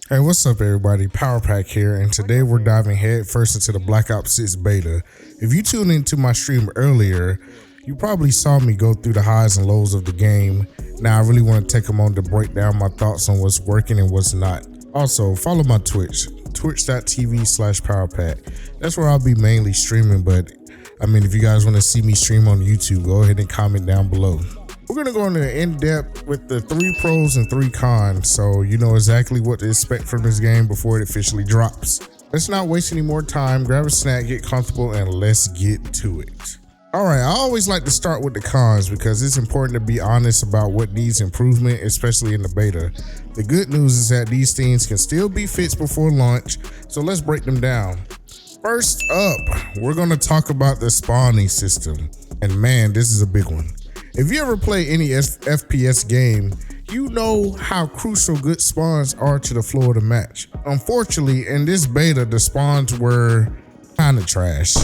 Hey, what's up, everybody? Power Pack here, and today we're diving headfirst into the Black Ops 6 beta. If you tuned into my stream earlier, you probably saw me go through the highs and lows of the game. Now, I really want to take a moment to break down my thoughts on what's working and what's not. Also, follow my Twitch, twitch.tv/PowerPack. That's where I'll be mainly streaming, but I mean, if you guys want to see me stream on YouTube, go ahead and comment down below. We're going to go into in-depth with the 3 pros and 3 cons, so you know exactly what to expect from this game before it officially drops. Let's not waste any more time, grab a snack, get comfortable, and let's get to it. Alright, I always like to start with the cons because it's important to be honest about what needs improvement, especially in the beta. The good news is that these things can still be fixed before launch, so let's break them down. First up, we're going to talk about the spawning system, and man, this is a big one. If you ever play any FPS game, you know how crucial good spawns are to the flow of the match. Unfortunately, in this beta, the spawns were kinda trash.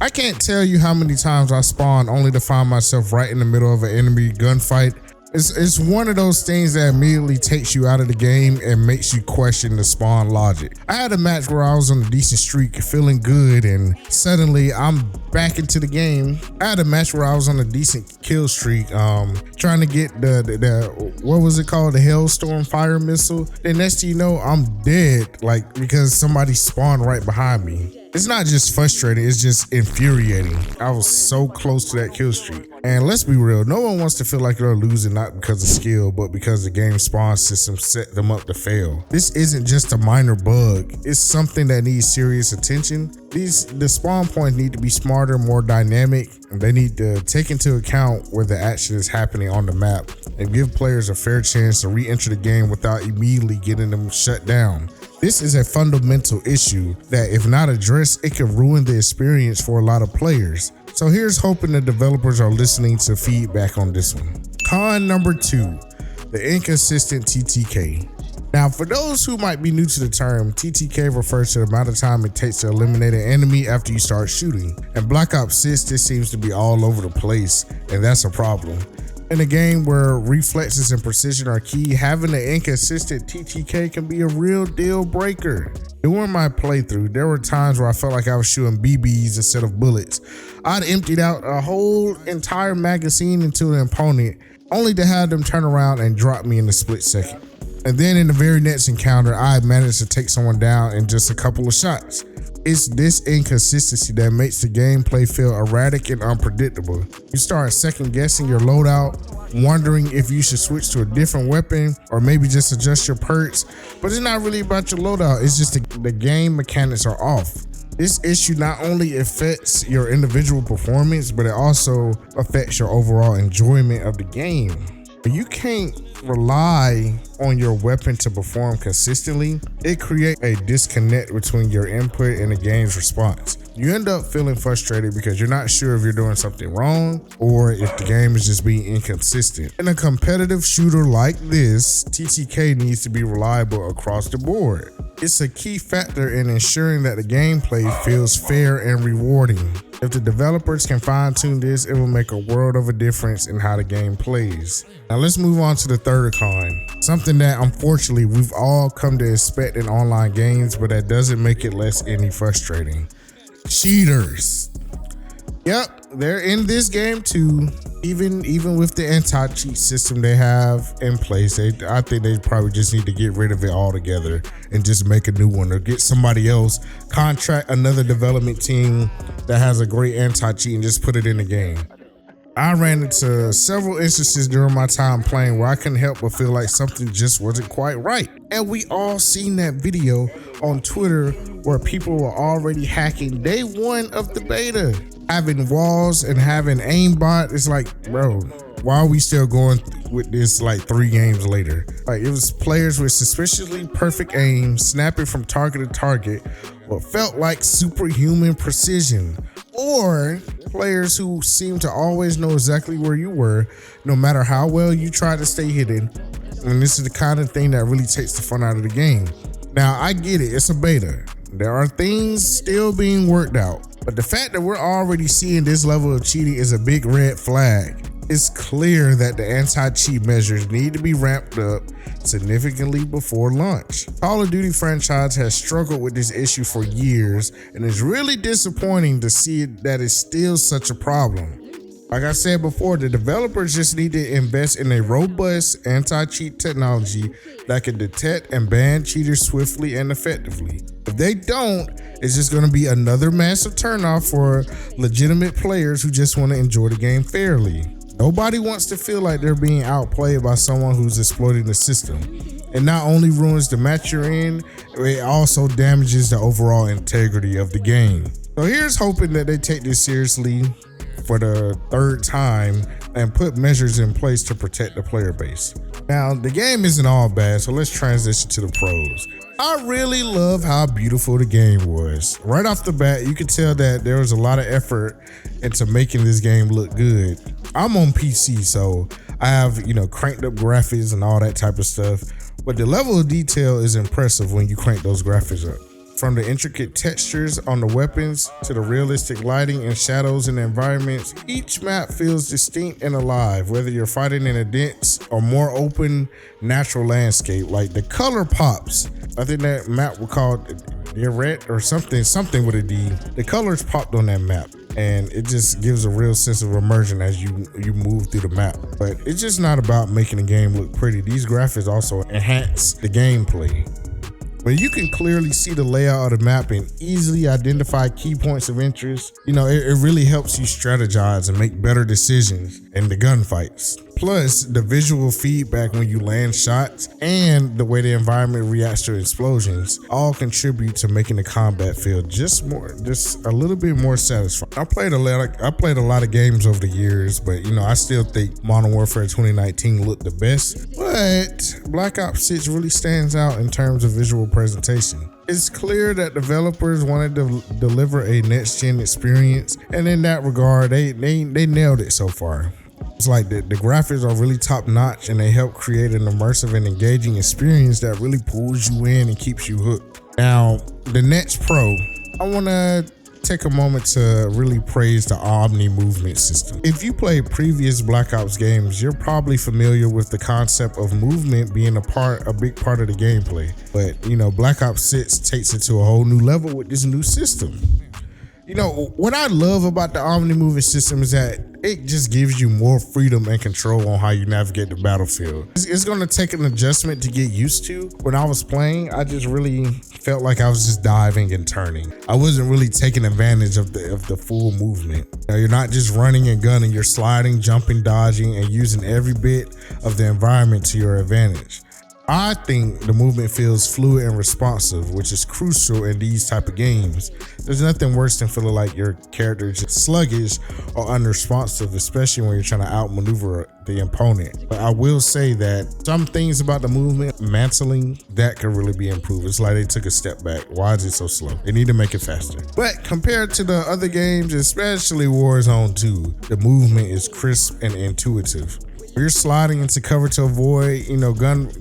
I can't tell you how many times I spawned only to find myself right in the middle of an enemy gunfight. It's one of those things that immediately takes you out of the game and makes you question the spawn logic. I had a match where I was on a decent streak, feeling good, and suddenly I'm back into the game. I had a match where I was on a decent kill streak, trying to get the what was it called, the Hailstorm fire missile. Then next thing you know, I'm dead, like because somebody spawned right behind me. It's not just frustrating, it's just infuriating. I was so close to that kill streak. And let's be real, no one wants to feel like they're losing not because of skill, but because the game spawn system set them up to fail. This isn't just a minor bug, it's something that needs serious attention. The spawn points need to be smarter, more dynamic, and they need to take into account where the action is happening on the map and give players a fair chance to re-enter the game without immediately getting them shut down. This is a fundamental issue that, if not addressed, it could ruin the experience for a lot of players. So here's hoping the developers are listening to feedback on this one. Con number 2, the inconsistent TTK. Now, for those who might be new to the term, TTK refers to the amount of time it takes to eliminate an enemy after you start shooting. In Black Ops 6, this seems to be all over the place, and that's a problem. In a game where reflexes and precision are key, having an inconsistent TTK can be a real deal breaker. During my playthrough, there were times where I felt like I was shooting BBs instead of bullets. I'd emptied out a whole entire magazine into an opponent, only to have them turn around and drop me in a split second. And then in the very next encounter, I managed to take someone down in just a couple of shots. It's this inconsistency that makes the gameplay feel erratic and unpredictable. You start second guessing your loadout, wondering if you should switch to a different weapon or maybe just adjust your perks, but it's not really about your loadout, it's just the game mechanics are off. This issue not only affects your individual performance, but it also affects your overall enjoyment of the game. You can't rely on your weapon to perform consistently. It creates a disconnect between your input and the game's response. You end up feeling frustrated because you're not sure if you're doing something wrong or if the game is just being inconsistent. In a competitive shooter like this, TTK needs to be reliable across the board. It's a key factor in ensuring that the gameplay feels fair and rewarding. If the developers can fine-tune this, it will make a world of a difference in how the game plays. Now let's move on to the third con. Something that unfortunately we've all come to expect in online games, but that doesn't make it less any frustrating. Cheaters. Yep, they're in this game too. Even with the anti-cheat system they have in place, I think they probably just need to get rid of it altogether and just make a new one, or get somebody else, contract another development team that has a great anti-cheat and just put it in the game. I ran into several instances during my time playing where I couldn't help but feel like something just wasn't quite right. And we all seen that video on Twitter where people were already hacking day 1 of the beta. Having walls and having aimbot, it's like, bro, why are we still going with this like 3 games later? Like, it was players with suspiciously perfect aim, snapping from target to target, what felt like superhuman precision, or players who seemed to always know exactly where you were, no matter how well you tried to stay hidden. And this is the kind of thing that really takes the fun out of the game. Now, I get it, it's a beta. There are things still being worked out, but the fact that we're already seeing this level of cheating is a big red flag. It's clear that the anti-cheat measures need to be ramped up significantly before launch. Call of Duty franchise has struggled with this issue for years, and it's really disappointing to see that it's still such a problem. Like I said before, the developers just need to invest in a robust anti-cheat technology that can detect and ban cheaters swiftly and effectively. If they don't, it's just going to be another massive turnoff for legitimate players who just want to enjoy the game fairly. Nobody wants to feel like they're being outplayed by someone who's exploiting the system. It not only ruins the match you're in, it also damages the overall integrity of the game. So here's hoping that they take this seriously for the third time and put measures in place to protect the player base. Now, the game isn't all bad, so let's transition to the pros. I really love how beautiful the game was. Right off the bat, you could tell that there was a lot of effort into making this game look good. I'm on PC, so I have, cranked up graphics and all that type of stuff, but the level of detail is impressive when you crank those graphics up. From the intricate textures on the weapons to the realistic lighting and shadows in the environments, each map feels distinct and alive, whether you're fighting in a dense or more open natural landscape. Like the color pops. I think that map was called Red or something with a D. The colors popped on that map, and it just gives a real sense of immersion as you move through the map. But it's just not about making the game look pretty. These graphics also enhance the gameplay. When you can clearly see the layout of the map and easily identify key points of interest, it really helps you strategize and make better decisions in the gunfights. Plus, the visual feedback when you land shots and the way the environment reacts to explosions all contribute to making the combat feel just a little bit more satisfying. I played a lot of games over the years, but I still think Modern Warfare 2019 looked the best. But Black Ops 6 really stands out in terms of visual presentation. It's clear that developers wanted to deliver a next-gen experience, and in that regard, they nailed it so far. It's like the graphics are really top notch, and they help create an immersive and engaging experience that really pulls you in and keeps you hooked. Now, the next pro, I want to take a moment to really praise the Omni movement system. If you played previous Black Ops games, you're probably familiar with the concept of movement being a big part of the gameplay. But Black Ops 6 takes it to a whole new level with this new system. What I love about the Omni movement system is that it just gives you more freedom and control on how you navigate the battlefield. It's going to take an adjustment to get used to. When I was playing, I just really felt like I was just diving and turning. I wasn't really taking advantage of the full movement. You're not just running and gunning, you're sliding, jumping, dodging, and using every bit of the environment to your advantage. I think the movement feels fluid and responsive, which is crucial in these type of games. There's nothing worse than feeling like your character is just sluggish or unresponsive, especially when you're trying to outmaneuver the opponent. But I will say that some things about the movement, mantling, that could really be improved. It's like they took a step back. Why is it so slow? They need to make it faster. But compared to the other games, especially Warzone 2, the movement is crisp and intuitive. You're sliding into cover to avoid,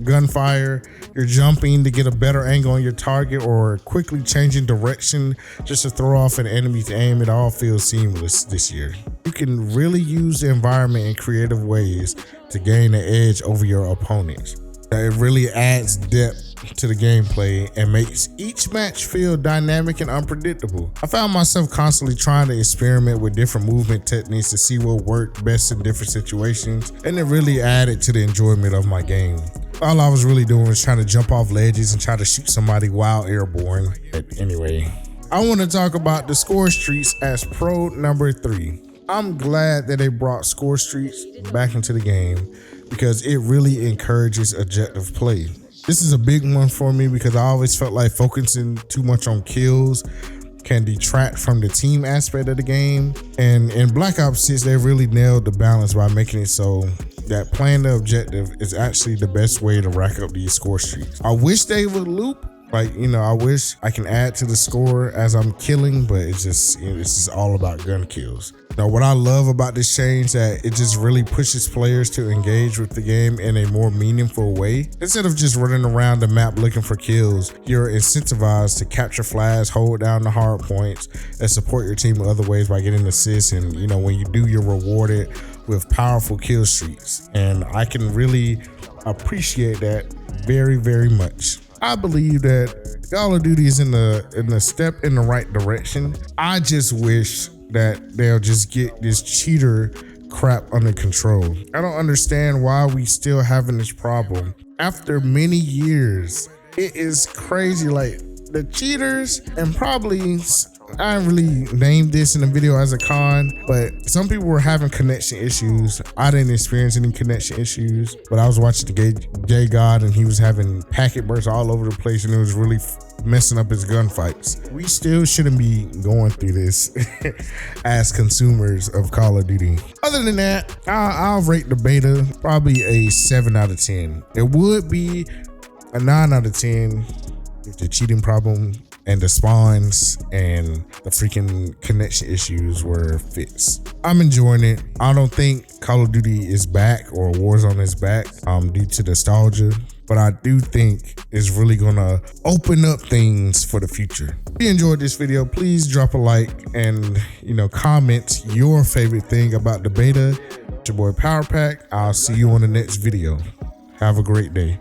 gunfire. You're jumping to get a better angle on your target, or quickly changing direction just to throw off an enemy's aim. It all feels seamless this year. You can really use the environment in creative ways to gain an edge over your opponents. It really adds depth to the gameplay and makes each match feel dynamic and unpredictable. I found myself constantly trying to experiment with different movement techniques to see what worked best in different situations, and it really added to the enjoyment of my game. All I was really doing was trying to jump off ledges and try to shoot somebody while airborne. But anyway, I want to talk about the score streaks as pro number 3. I'm glad that they brought score streaks back into the game because it really encourages objective play. This is a big one for me because I always felt like focusing too much on kills can detract from the team aspect of the game. And in Black Ops 6, they really nailed the balance by making it so that playing the objective is actually the best way to rack up these score streaks. I wish they would loop. I wish I can add to the score as I'm killing, but it's just all about gun kills. Now, what I love about this change that it just really pushes players to engage with the game in a more meaningful way. Instead of just running around the map looking for kills, you're incentivized to capture flags, hold down the hard points, and support your team in other ways by getting assists. And when you do, you're rewarded with powerful kill streaks, and I can really appreciate that very, very much. I believe that Call of Duty is in a step in the right direction. I just wish that they'll just get this cheater crap under control. I don't understand why we still having this problem after many years. It is crazy. Like, the cheaters, and probably, I didn't really name this in the video as a con, but some people were having connection issues. I didn't experience any connection issues, but I was watching the J God, and he was having packet bursts all over the place, and it was really messing up his gunfights. We still shouldn't be going through this as consumers of Call of Duty. Other than that, I'll rate the beta probably a 7 out of 10. It would be a 9 out of 10 if the cheating problem and the spawns and the freaking connection issues were fixed. I'm enjoying it. I don't think Call of Duty is back or Warzone is back due to nostalgia, but I do think it's really gonna open up things for the future. If you enjoyed this video, please drop a like and comment your favorite thing about the beta. It's your boy Power Pack. I'll see you on the next video. Have a great day.